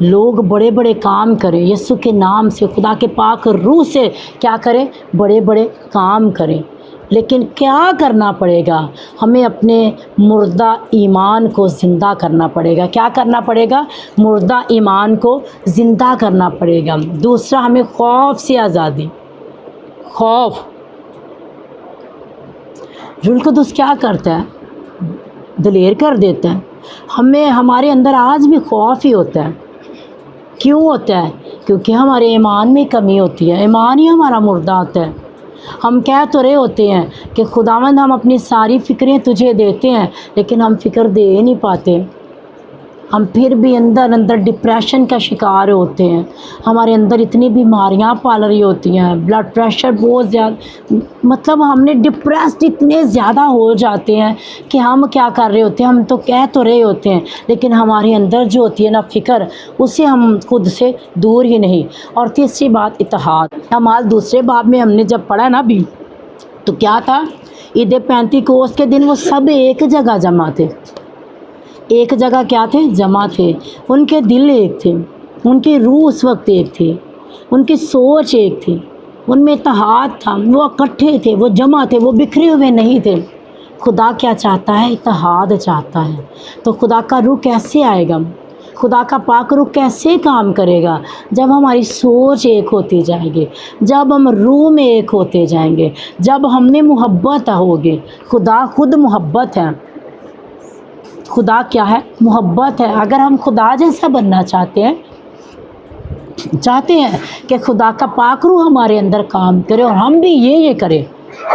لوگ بڑے بڑے کام کریں، یسوع کے نام سے، خدا کے پاک روح سے کیا کریں؟ بڑے بڑے کام کریں۔ لیکن کیا کرنا پڑے گا؟ ہمیں اپنے مردہ ایمان کو زندہ کرنا پڑے گا۔ کیا کرنا پڑے گا؟ مردہ ایمان کو زندہ کرنا پڑے گا۔ دوسرا، ہمیں خوف سے آزادی۔ خوف، روح القدس کیا کرتا ہے؟ دلیر کر دیتا ہے۔ ہمارے اندر آج بھی خوف ہی ہوتا ہے۔ کیوں ہوتا ہے؟ کیونکہ ہمارے ایمان میں کمی ہوتی ہے، ایمان ہی ہمارا مردہ ہوتا ہے۔ ہم کہہ تو رہے ہوتے ہیں کہ خداوند ہم اپنی ساری فکریں تجھے دیتے ہیں، لیکن ہم فکر دے ہی نہیں پاتے۔ ہم پھر بھی اندر اندر ڈپریشن کا شکار ہوتے ہیں۔ ہمارے اندر اتنی بیماریاں پال رہی ہوتی ہیں، بلڈ پریشر بہت زیادہ، مطلب ہم نے ڈپریسڈ اتنے زیادہ ہو جاتے ہیں کہ ہم کیا کر رہے ہوتے ہیں؟ ہم تو کہہ تو رہے ہوتے ہیں لیکن ہمارے اندر جو ہوتی ہے نا فکر، اسے ہم خود سے دور ہی نہیں۔ اور تیسری بات، اتحاد۔ ہمارے دوسرے باب میں ہم نے جب پڑھا نا بھی، تو کیا تھا؟ عید پینتیکوست کے دن وہ سب ایک جگہ جمع تھے۔ ایک جگہ کیا تھے؟ جمع تھے۔ ان کے دل ایک تھے، ان کی روح اس وقت ایک تھی، ان کی سوچ ایک تھی، ان میں اتحاد تھا، وہ اکٹھے تھے، وہ جمع تھے، وہ بکھرے ہوئے نہیں تھے۔ خدا کیا چاہتا ہے؟ اتحاد چاہتا ہے۔ تو خدا کا روح کیسے آئے گا؟ خدا کا پاک روح کیسے کام کرے گا؟ جب ہماری سوچ ایک ہوتی جائے گی، جب ہم روح میں ایک ہوتے جائیں گے، جب ہم میں محبت ہوگی۔ خدا خود محبت ہے۔ خدا کیا ہے؟ محبت ہے۔ اگر ہم خدا جیسا بننا چاہتے ہیں کہ خدا کا پاک روح ہمارے اندر کام کرے اور ہم بھی یہ کریں،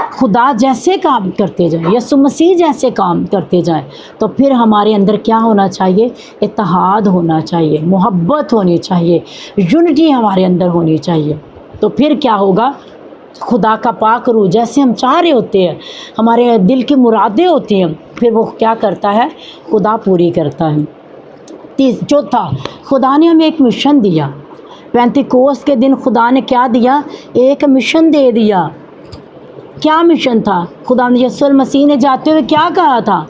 خدا جیسے کام کرتے جائیں، یسوع مسیح جیسے کام کرتے جائیں، تو پھر ہمارے اندر کیا ہونا چاہیے؟ اتحاد ہونا چاہیے، محبت ہونی چاہیے، یونٹی ہمارے اندر ہونی چاہیے۔ تو پھر کیا ہوگا؟ خدا کا پاک روح جیسے ہم چاہ رہے ہوتے ہیں، ہمارے دل کی مرادیں ہوتی ہیں، پھر وہ کیا کرتا ہے؟ خدا پوری کرتا ہے۔ چوتھا، خدا نے ہمیں ایک مشن دیا۔ پینتیکوست کے دن خدا نے کیا دیا؟ ایک مشن دے دیا۔ کیا مشن تھا؟ خدا نے یسوع المسیح نے جاتے ہوئے کیا کہا تھا؟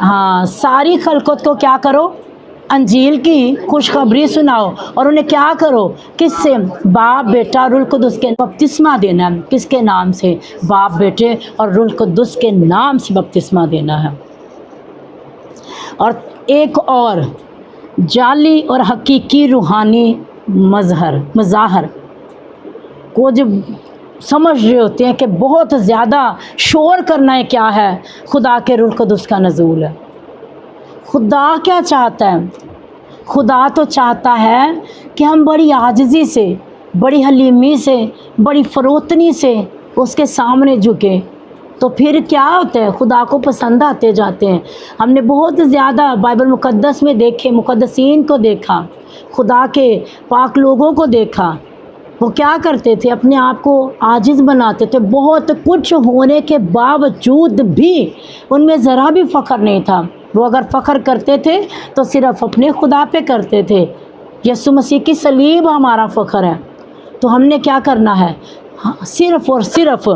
ہاں، ساری خلقت کو کیا کرو؟ انجیل کی خوشخبری سناؤ۔ اور انہیں کیا کرو؟ کس سے؟ باپ، بیٹا، روح القدس کے بپتسمہ دینا ہے۔ کس کے نام سے؟ باپ، بیٹے اور روح القدس کے نام سے بپتسمہ دینا ہے۔ اور ایک اور جعلی اور حقیقی روحانی مظاہر کو جب سمجھ رہے ہوتے ہیں کہ بہت زیادہ شور کرنا ہے، کیا ہے؟ خدا کے روح القدس کا نزول ہے۔ خدا کیا چاہتا ہے؟ خدا تو چاہتا ہے کہ ہم بڑی عاجزی سے، بڑی حلیمی سے، بڑی فروتنی سے اس کے سامنے جھکیں۔ تو پھر کیا ہوتا ہے؟ خدا کو پسند آتے جاتے ہیں۔ ہم نے بہت زیادہ بائبل مقدس میں دیکھے، مقدسین کو دیکھا، خدا کے پاک لوگوں کو دیکھا، وہ کیا کرتے تھے؟ اپنے آپ کو عاجز بناتے تھے، بہت کچھ ہونے کے باوجود بھی ان میں ذرا بھی فخر نہیں تھا۔ وہ اگر فخر کرتے تھے تو صرف اپنے خدا پہ کرتے تھے۔ یسوع مسیح کی صلیب ہمارا فخر ہے۔ تو ہم نے کیا کرنا ہے؟ صرف اور صرف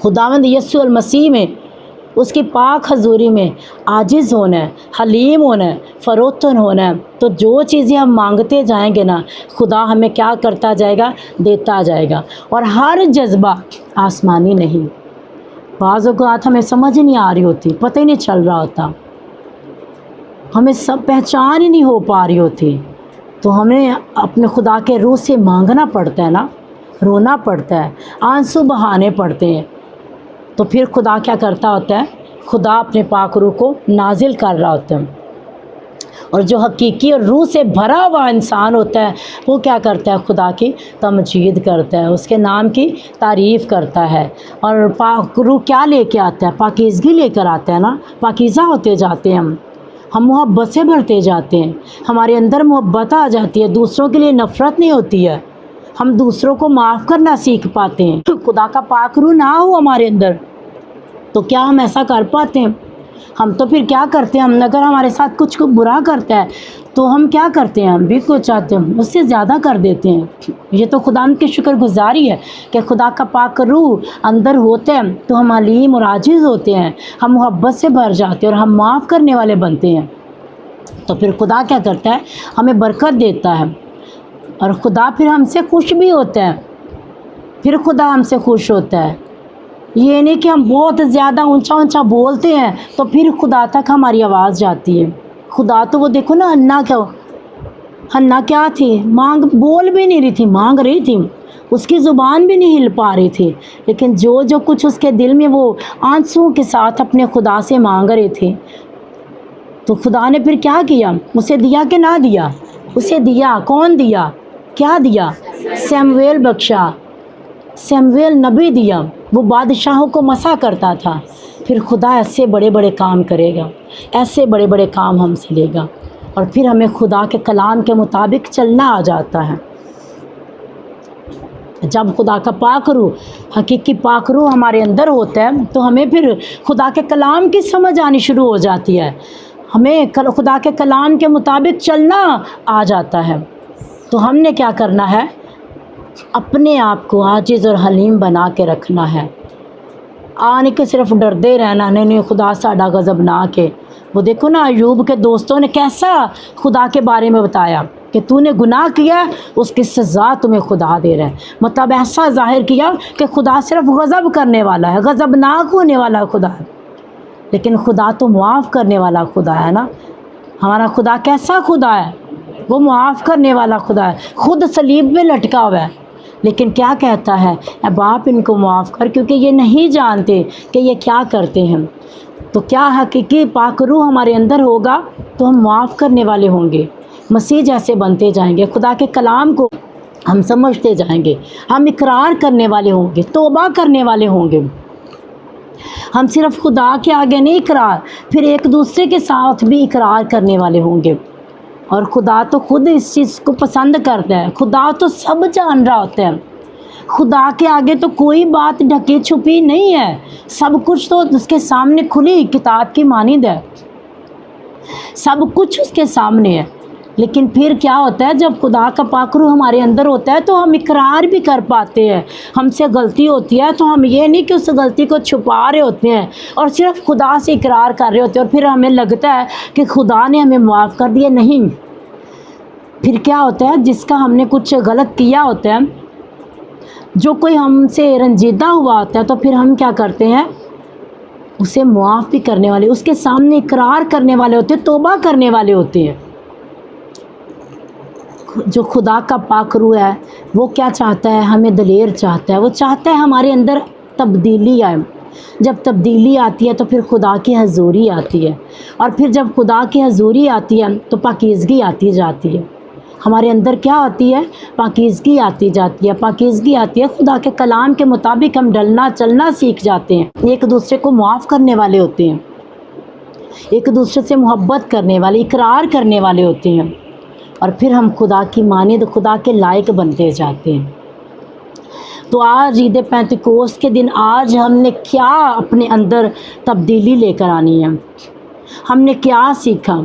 خداوند یسوع المسیح میں، اس کی پاک حضوری میں عاجز ہونا ہے، حلیم ہونا ہے، فروتن ہونا ہے۔ تو جو چیزیں ہم مانگتے جائیں گے نا، خدا ہمیں کیا کرتا جائے گا؟ دیتا جائے گا۔ اور ہر جذبہ آسمانی نہیں۔ بعض اوقات ہمیں سمجھ نہیں آ رہی ہوتی، پتہ ہی نہیں چل رہا ہوتا، ہمیں سب پہچان ہی نہیں ہو پا رہی ہوتی، تو ہمیں اپنے خدا کے روح سے مانگنا پڑتا ہے نا۔ رونا پڑتا ہے، آنسو بہانے پڑتے ہیں، تو پھر خدا کیا کرتا ہوتا ہے؟ خدا اپنے پاک روح کو نازل کر رہا ہوتا ہے، اور جو حقیقی اور روح سے بھرا ہوا انسان ہوتا ہے وہ کیا کرتا ہے؟ خدا کی تمجید کرتا ہے، اس کے نام کی تعریف کرتا ہے، اور پاک روح کیا لے کے آتا ہے؟ پاکیزگی لے کر آتا ہے نا، پاکیزہ ہوتے جاتے ہیں ہم محبت سے بھرتے جاتے ہیں، ہمارے اندر محبت آ جاتی ہے، دوسروں کے لیے نفرت نہیں ہوتی ہے، ہم دوسروں کو معاف کرنا سیکھ پاتے ہیں۔ خدا کا پاک روح نہ ہو ہمارے اندر تو کیا ہم ایسا کر پاتے ہیں؟ ہم تو پھر کیا کرتے ہیں؟ ہم اگر ہمارے ساتھ کچھ برا کرتا ہے تو ہم کیا کرتے ہیں؟ ہم بھی کچھ چاہتے ہیں اس سے زیادہ کر دیتے ہیں۔ یہ تو خدا کی شکر گزاری ہے کہ خدا کا پاک روح اندر ہوتے ہیں تو ہم علیم اور عاجز ہوتے ہیں، ہم محبت سے بھر جاتے ہیں اور ہم معاف کرنے والے بنتے ہیں۔ تو پھر خدا کیا کرتا ہے؟ ہمیں برکت دیتا ہے، اور خدا پھر ہم سے خوش بھی ہوتا ہے، پھر خدا ہم سے خوش ہوتا ہے۔ یہ نہیں کہ ہم بہت زیادہ اونچا اونچا بولتے ہیں تو پھر خدا تک ہماری آواز جاتی ہے۔ خدا تو وہ دیکھو نا، حنا کیا تھی؟ بول بھی نہیں رہی تھی، مانگ رہی تھی، اس کی زبان بھی نہیں ہل پا رہی تھی، لیکن جو کچھ اس کے دل میں وہ آنسوں کے ساتھ اپنے خدا سے مانگ رہے تھے، تو خدا نے پھر کیا کیا؟ اسے دیا کہ نہ دیا؟ اسے دیا۔ کون دیا؟ کیا دیا؟ سیمویل بخشا، سیمویل نبی دیا، وہ بادشاہوں کو مسا کرتا تھا۔ پھر خدا ایسے بڑے بڑے کام کرے گا، ایسے بڑے بڑے کام ہم سے لے گا، اور پھر ہمیں خدا کے کلام کے مطابق چلنا آ جاتا ہے۔ جب خدا کا پاک روح، حقیقی پاک روح ہمارے اندر ہوتا ہے تو ہمیں پھر خدا کے کلام کی سمجھ آنی شروع ہو جاتی ہے، ہمیں خدا کے کلام کے مطابق چلنا آ جاتا ہے۔ تو ہم نے کیا کرنا ہے؟ اپنے آپ کو عاجز اور حلیم بنا کے رکھنا ہے، آنے کے صرف ڈردے رہنا، نہیں خدا ساڈا غضب نہ کے۔ وہ دیکھو نا، ایوب کے دوستوں نے کیسا خدا کے بارے میں بتایا کہ تو نے گناہ کیا، اس کی سزا تمہیں خدا دے رہا ہے، مطلب ایسا ظاہر کیا کہ خدا صرف غضب کرنے والا ہے، غضبناک ہونے والا خدا ہے، لیکن خدا تو معاف کرنے والا خدا ہے نا۔ ہمارا خدا کیسا خدا ہے؟ وہ معاف کرنے والا خدا ہے، خود صلیب میں لٹکا ہوا ہے، لیکن کیا کہتا ہے؟ اے باپ ان کو معاف کر، کیونکہ یہ نہیں جانتے کہ یہ کیا کرتے ہیں۔ تو کیا حقیقی پاک روح ہمارے اندر ہوگا تو ہم معاف کرنے والے ہوں گے، مسیح جیسے بنتے جائیں گے، خدا کے کلام کو ہم سمجھتے جائیں گے، ہم اقرار کرنے والے ہوں گے، توبہ کرنے والے ہوں گے۔ ہم صرف خدا کے آگے نہیں اقرار، پھر ایک دوسرے کے ساتھ بھی اقرار کرنے والے ہوں گے، اور خدا تو خود اس چیز کو پسند کرتا ہے، خدا تو سب جان رہا ہوتا ہے، خدا کے آگے تو کوئی بات ڈھکی چھپی نہیں ہے، سب کچھ تو اس کے سامنے کھلی کتاب کی مانند ہے، سب کچھ اس کے سامنے ہے۔ لیکن پھر کیا ہوتا ہے؟ جب خدا کا پاک روح ہمارے اندر ہوتا ہے تو ہم اقرار بھی کر پاتے ہیں، ہم سے غلطی ہوتی ہے تو ہم یہ نہیں کہ اس غلطی کو چھپا رہے ہوتے ہیں اور صرف خدا سے اقرار کر رہے ہوتے ہیں، اور پھر ہمیں لگتا ہے کہ خدا نے ہمیں معاف کر دیا۔ نہیں، پھر کیا ہوتا ہے؟ جس کا ہم نے کچھ غلط کیا ہوتا ہے، جو کوئی ہم سے رنجیدہ ہوا ہوتا ہے، تو پھر ہم کیا کرتے ہیں؟ اسے معاف بھی کرنے والے، اس کے سامنے اقرار کرنے والے ہوتے ہیں، توبہ کرنے والے ہوتے ہیں۔ جو خدا کا پاک روح ہے وہ کیا چاہتا ہے؟ ہمیں دلیر چاہتا ہے، وہ چاہتا ہے ہمارے اندر تبدیلی آئے۔ جب تبدیلی آتی ہے تو پھر خدا کی حضوری آتی ہے، اور پھر جب خدا کی حضوری آتی ہے تو پاکیزگی آتی جاتی ہے، ہمارے اندر کیا آتی ہے؟ پاکیزگی آتی جاتی ہے، پاکیزگی آتی ہے، خدا کے کلام کے مطابق ہم ڈلنا چلنا سیکھ جاتے ہیں، ایک دوسرے کو معاف کرنے والے ہوتے ہیں، ایک دوسرے سے محبت کرنے والے، اقرار کرنے والے ہوتے ہیں، اور پھر ہم خدا کی مانند، خدا کے لائق بنتے جاتے ہیں۔ تو آج عید پینتیکوست کے دن آج ہم نے کیا اپنے اندر تبدیلی لے کر آنی ہے؟ ہم نے کیا سیکھا؟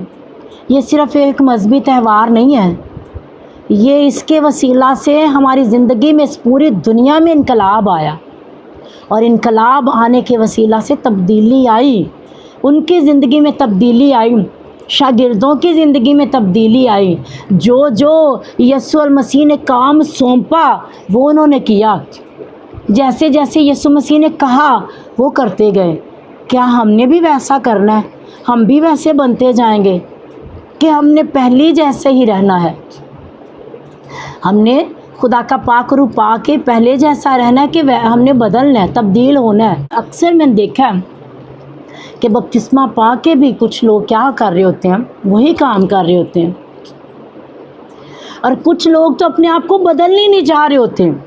یہ صرف ایک مذہبی تہوار نہیں ہے، یہ اس کے وسیلہ سے ہماری زندگی میں، اس پوری دنیا میں انقلاب آیا، اور انقلاب آنے کے وسیلہ سے تبدیلی آئی، ان کی زندگی میں تبدیلی آئی، شاگردوں کی زندگی میں تبدیلی آئی، جو یسوع المسیح نے کام سونپا وہ انہوں نے کیا، جیسے جیسے یسوع مسیح نے کہا وہ کرتے گئے۔ کیا ہم نے بھی ویسا کرنا ہے؟ ہم بھی ویسے بنتے جائیں گے کہ ہم نے پہلی جیسے ہی رہنا ہے؟ ہم نے खुदा का पाक रूह पा के पहले जैसा रहना है कि हमने बदलना है, तब्दील होना है। अक्सर मैंने देखा है कि बपतिस्मा पा के भी कुछ लोग क्या कर रहे होते हैं, वही काम कर रहे होते हैं, और कुछ लोग तो अपने आप को बदलने ही नहीं चाह रहे होते हैं।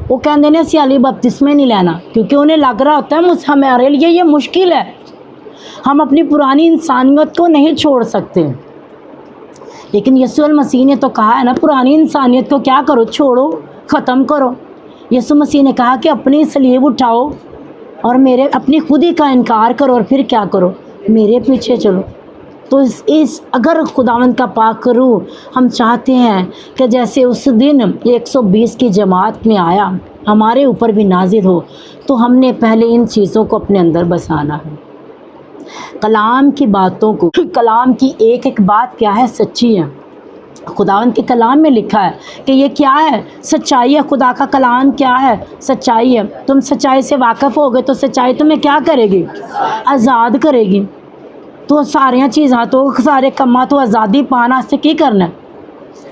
वो कहते हैं असी हाली बपतिस्मा नहीं लेना, क्योंकि उन्हें लग रहा होता है हमारे लिए ये मुश्किल है, हम अपनी पुरानी इंसानियत को नहीं छोड़ सकते। लेकिन यीशु मसीह ने तो कहा है ना, पुरानी इंसानियत को क्या करो, छोड़ो, ख़त्म करो। यीशु मसीह ने कहा कि अपनी सलीब उठाओ और मेरे अपनी खुदी का इनकार करो, और फिर क्या करो, मेरे पीछे चलो। तो इस अगर खुदावंद का पाक रूह हम चाहते हैं कि जैसे उस दिन 120 की जमात में आया हमारे ऊपर भी नाजिल हो, तो हमने पहले इन चीज़ों को अपने अंदर बसाना है। कलाम की बातों को, कलाम की एक एक बात क्या है, सच्ची है। खुदावंद के कलाम में लिखा है कि ये क्या है, सच्चाई है। खुदा का कलाम क्या है, सच्चाई है। तुम सच्चाई से वाकिफ़ हो गए तो सच्चाई तुम्हें क्या करेगी, आज़ाद करेगी। तो सारिया चीज़ां तो सारे कम्मां तो आज़ादी पाने वास्ते की करना है,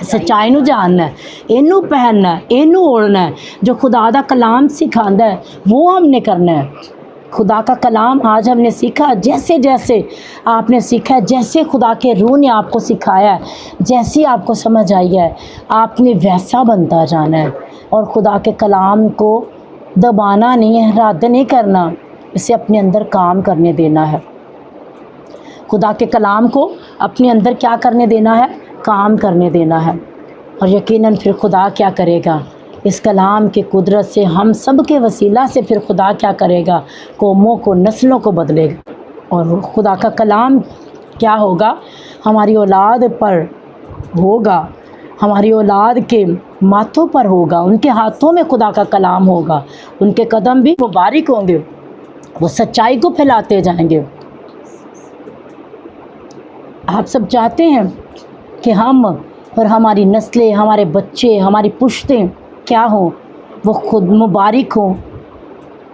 सच्चाई नू जानना है, इनू पहनना है, इनू ओढ़ना है। जो खुदा दा कलाम सिखांदा है वो हमने करना है। खुदा का कलाम आज हमने सीखा, जैसे जैसे आपने सीखा है, जैसे खुदा के रूह ने आपको सिखाया है, जैसी आपको समझ आई है, आपने वैसा बनता जाना है। और खुदा के कलाम को दबाना नहीं है, रद्द नहीं करना, इसे अपने अंदर काम करने देना है। खुदा के कलाम को अपने अंदर क्या करने देना है, काम करने देना है। और यकीनन फिर खुदा क्या करेगा, इस कलाम की कुदरत से हम सब के वसीला से फिर खुदा क्या करेगा, कौमों को, नस्लों को बदलेगा। और खुदा का कलाम क्या होगा, हमारी औलाद पर होगा, हमारी औलाद के माथों पर होगा, उनके हाथों में खुदा का कलाम होगा, उनके कदम भी मुबारक होंगे, वो सच्चाई को फैलाते जाएंगे। आप सब चाहते हैं कि हम और हमारी नस्लें, हमारे बच्चे, हमारी पुश्तें क्या हो, वो खुद मुबारक हो।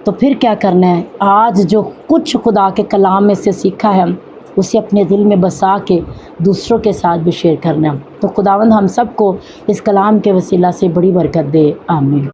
तो फिर क्या करना है, आज जो कुछ खुदा के कलाम में से सीखा है उसे अपने दिल में बसा के दूसरों के साथ भी शेयर करना है। तो खुदावंद हम सबको इस कलाम के वसीला से बड़ी बरकत दे, आमीन।